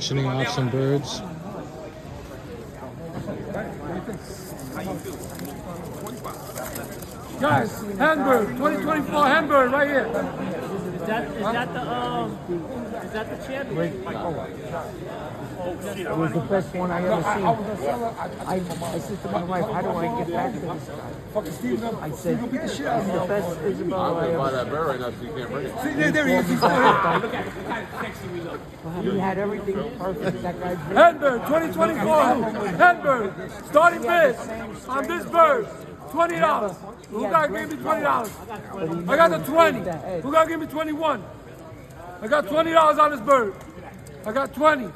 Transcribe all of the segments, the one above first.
auctioning off some birds. Guys, Hamburg, 2024 Hamburg right here. Is that the champion? It was the best one I ever seen. I said to my wife, how do I get back to this guy? I said, this is the best Isabel I ever buy that bird right now so you can't bring it. See, there he is. He had everything perfect. That guy. Hamburg, 2024 Hamburg. Starting bid on this bird, $20. Who got to give me $20? I got the 20. Who got to give me 21? I got $20 on this bird. I got 20.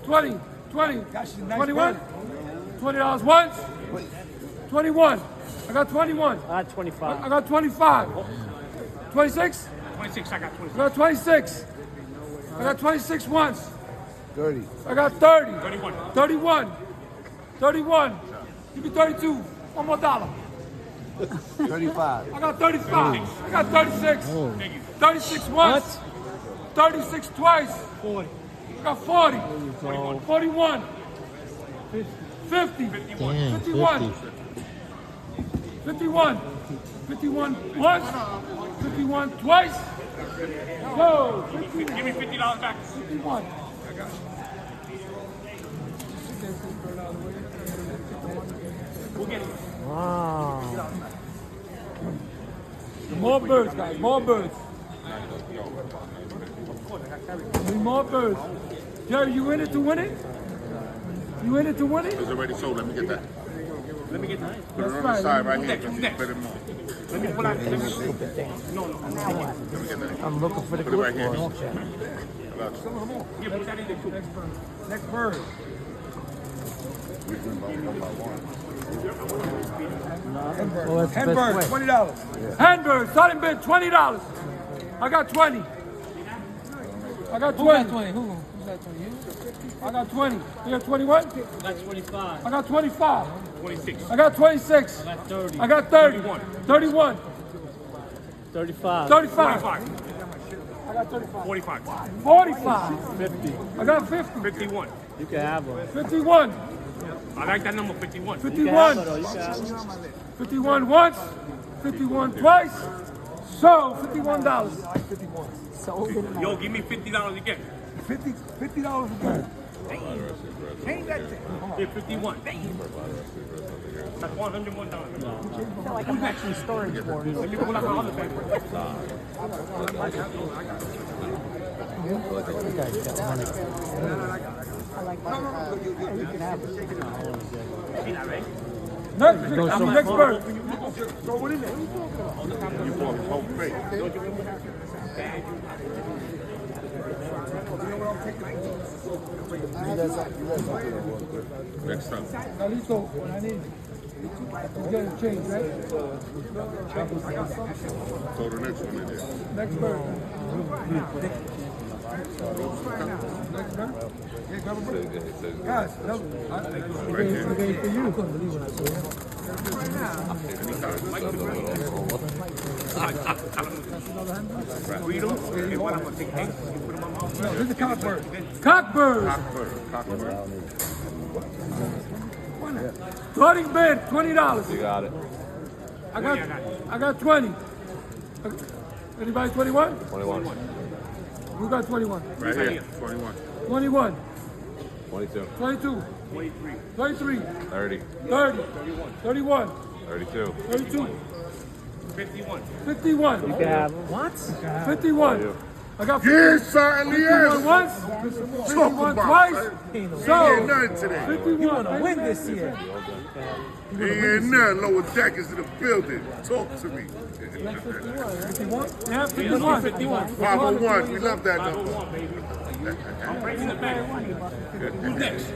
20. 21? $20 once. 21. I got 21. I got 25. I got 25. 26? 26, I got 26. I got 26. I got 26 once. 30. I got 30. 31. 31. 31. Give me 32. One more dollar. 35. I got 35. I got 36. 36 once. 36 twice. 40. I got 40. 41. 50. Damn, 51. 51. 51 once. 51 twice. Go. 51. Give me $50 back. 51. We'll get it. Wow. More birds, guys. More birds. Need more birds. Jerry, you in it to win it? You in it to win it? It's already sold. Let me get that. Let me get that. Put it on the right. side right here. Next, Because next. it's better more. Let me pull out. Let me No. Let me get that. I'm looking for the Put it right good here. one. I got you. Yeah, put that in there too. Next bird. We can buy one by one. Well, that's the Hamburg, best way. $20. Hamburg, starting bid, $20. I got 20. I got 20. Who's that 20? I got 20. You got 21? I got 25. I got 25. 26. I got 26. I got 30. I got 30. 31. 35. 35. 45. I got 35. 45. 45. 50. I got 50. 51. You can have them. 51. I like that number, 51. 51. 51 once. 51 twice. So, $51. Yo, give me $50 again. $50 again. Ain't that thing? Yeah, 51. That's $101. So I can have some storage for it. Let me pull out my other bag. Next bird. You bought the whole crate. Next time. Listo, what I need. You get a change, right? So the next one is Next bird. Next bird. Guys, right here. for you. Couldn't believe what I saw. Read them. And what I'm going to take eggs. You put them on my No, this is a cockbird. Cockbird. Cockbird. Starting bid, $20. You got it. I got 20. Anybody 21? 21. Who got 21? Right here. 21. 21. 22. 22. 23. 30. 30. 31. 32. 32. 51. 51. You can have them. What? 51. I got Yes, certainly 51 is. once, 51 twice. Ain't So, nothing today. 51. Win this year. Ain't nothing. Lower deck is in the building. Talk to me. 51. Yeah, 51. 51. 501. We love that number. I'm breaking the bag. Who's next?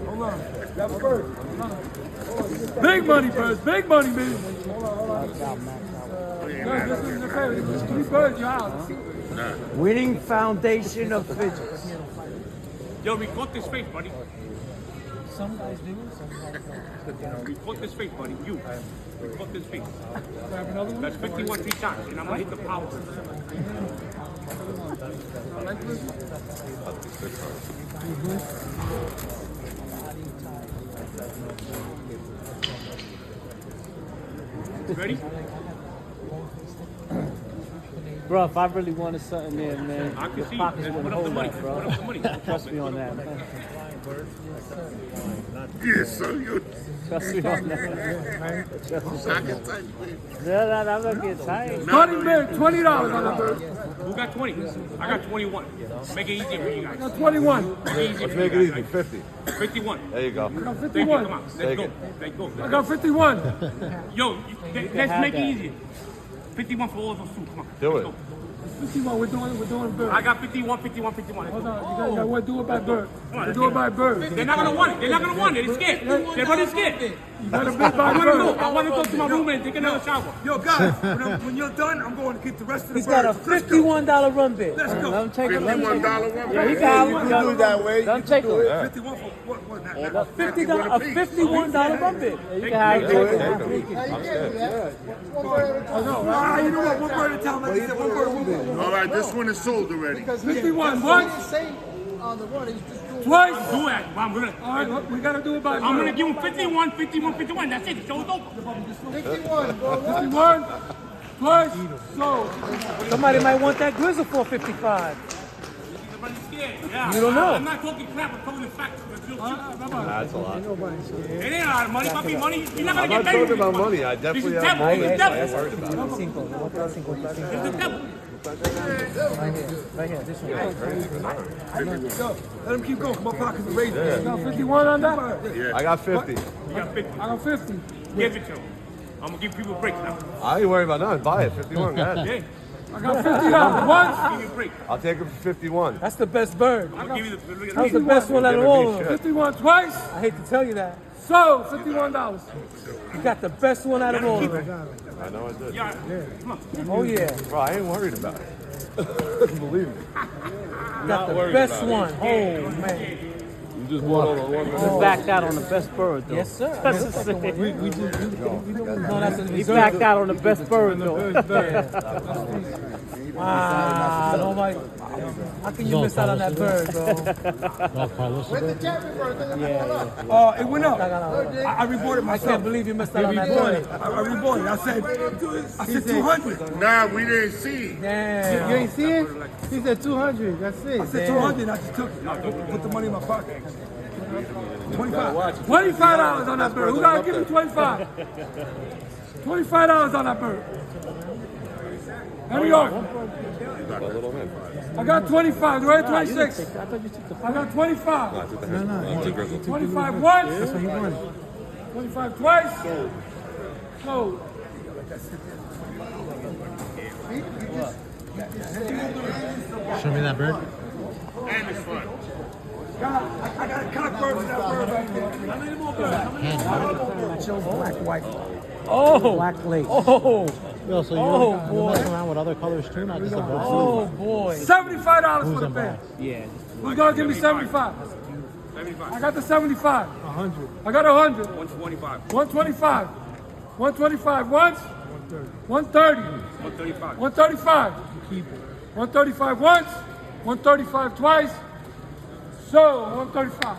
Hold on. That's first. Big money birds. Big money, baby. This is the favorite. This is 3 birds, you're out. Winning foundation of pigeons. Yo, record this face, buddy. Some guys do, some guys don't. Record this face, buddy. You. Record this face. Grab another one. That's 51 3 times, and I'm going to hit the power. Ready? Bro, if I really wanted something there, man, I can your see. pockets Let's wouldn't put up the hold money. that, Let's put up the money. bro. Trust me on that, man. Yeah, son, you Trust me on that. Trust me on that. No, I'm not getting tired. Starting bid, $20 on that bird. Who got 20? I got 21. Make it easier for you guys. I got 21. Make it easier Let's for make you it guys. easy. 50. 51. There you go. I got Thank you. 51. Come on. Let's Take go. it. Let's go. I got 51. Yo, let's have make it that. easier. 51 for all of us too. Come on. Do Let's it. go. 51, we're doing bird. I got 51, 51, 51. Let's Hold go. on, you gotta do it by bird. You do it by bird. They're not gonna want it. They're not gonna want it. They're scared. They're running scared. You gotta bid I by wanna go. bird. I wanna go to my room and take another shower. Yo, guys, when you're done, I'm going to get the rest of the He's got a birds. Let's go. $51 run bid. Let's go. Let him take it. Let him take it. $51 one. Yeah, he can have You it. can do it that way. Let him take it. 51 for what? A $51 run bid. Yeah, you can have it. Take Take it. Ah, you know what? One bird at a time. Like you said, one bird, one bird. All right, this one is sold already. 51, once, twice. Do it. I'm gonna. All right, look, we gotta do it by bird. I'm gonna give him 51, 51, 51. That's it. The show's over. 51, twice, so. Somebody might want that grizzle for 55. They're running scared. Yeah. You don't know. I'm not talking crap. I'm talking the facts. It's real shit. That's a lot. It ain't a lot of money. Papi, money. You're not I'm gonna not get paid. talking about money. I definitely He's a have devil. money. He's a I ain't devil. worried about it. He's the devil. Right here, this one. Yo, let him keep going. Come on, pockets are raising. You got 51 on that? I got 50. You got 50. I got 50. Give it to him. I'm gonna give people breaks now. I ain't worried about nothing. Buy it. 51. Go ahead. Yeah. I got $50. Once, Give you a break. I'll take it for 51. That's the best bird. I'm gonna give you the. That's the best one out of all of them. 51 twice, I hate to tell you that. so $51. You got the best one out of all of them. I know I did. Yeah. Come on. Oh yeah, Bro, I ain't worried about it. Believe me. you got the best one. Oh man, You just want on one. he backed out on the best bird though. Yes sir. That's the same. No, that's a he backed out on the best bird though. Ah, nobody. How can you miss out on that bird, bro? It went up. I rebought it I myself. can't believe you missed out on that I bird. rebought it. I said 200. Nah, we didn't see. Damn. You ain't see it? He said 200. That's it. I said 200 and I just took it. I put the money in my pocket. 25. $25 on that bird. Who gotta give me 25? $25 on that bird. Any offer? I got 25. Do I have 26? I got 25. 25 once. That's what he wanted. 25 twice. Sold. Show me that bird. And it's fun. I got a cockbird in that bird right there. That shows black, white. Oh, Black lace. oh, Yo, so you're messing around with other colors too, not just a bird. oh boy. $75 for Who's the in band. Yeah. Who's gonna give me 75? 75. I got the 75. 100. I got 100. 125. 125. 125 once. 130. 135. 135. 135 once. 135 twice. So 135.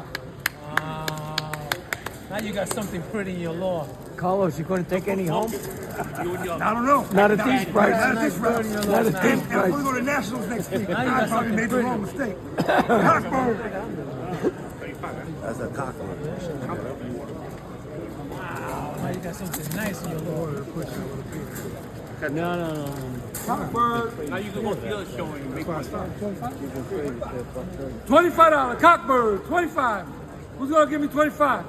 Now you got something pretty in your lawn. Carlos, you going to take any home? I don't know. Not at these prices. Not at this price. Not at these I'm going to go to Nationals next week. Now you I got probably something made the pretty. wrong mistake. Cockbird. That's a cock. Now you got something nice in your lawn. No. Cockbird. Now you can go to the other show and make money. $25 cockbird. 25. Who's gonna give me 25?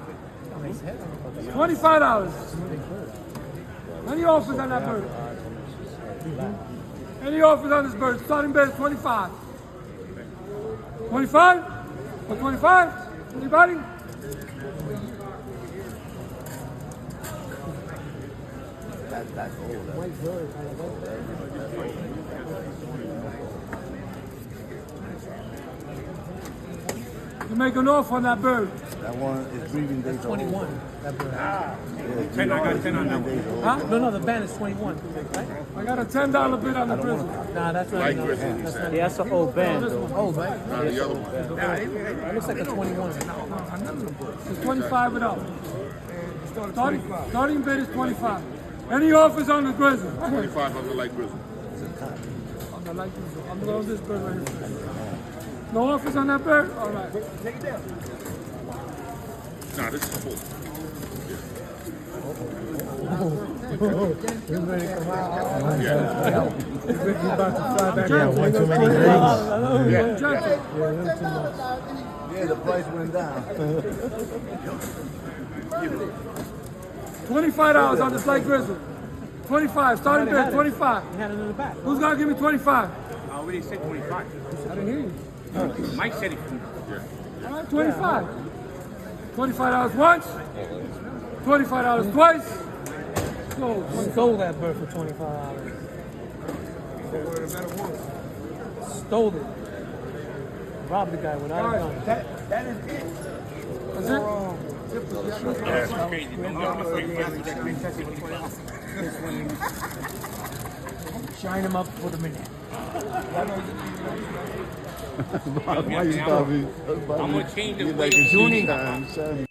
$25. Any offers on that bird? Any offers on this bird? Starting bid is 25. 25? For 25? Anybody? You make an offer on that bird. That one is breathing days old. 21. That bird. Yeah, 10, I got 10 on that one. days old. Huh? No, the band is 21. Right? I got a $10 bid on the grizzle. Nah, that's not enough. That's not Yeah, that's an old band, This though. one. old, right? Not the other one. It looks like a 21. It's 25 and up. Starting bid is 25. Any offers on the grizzle? 25 on the light grizzle. On the light grizzle. I'm going on this bird right here. No offers on that bird? All right. Nah, this is full. Yeah, one too many drinks. Yeah, the price went down. $25 on this light grizzle. 25. Starting bid, 25. You had it in the back. Who's going to give me 25? I already said 25. I didn't hear you. Mike said it for me. All right, 25. $25 once. $25 twice. Sold. Stole that bird for $25. Stole it. Robbed the guy without a gun. That is it. That's it? That's crazy. Don't look at my face. That green tattoo for $20. Shine him up for the minute. Why you stop me? I'm gonna change the You're way like a of tuning. time, son.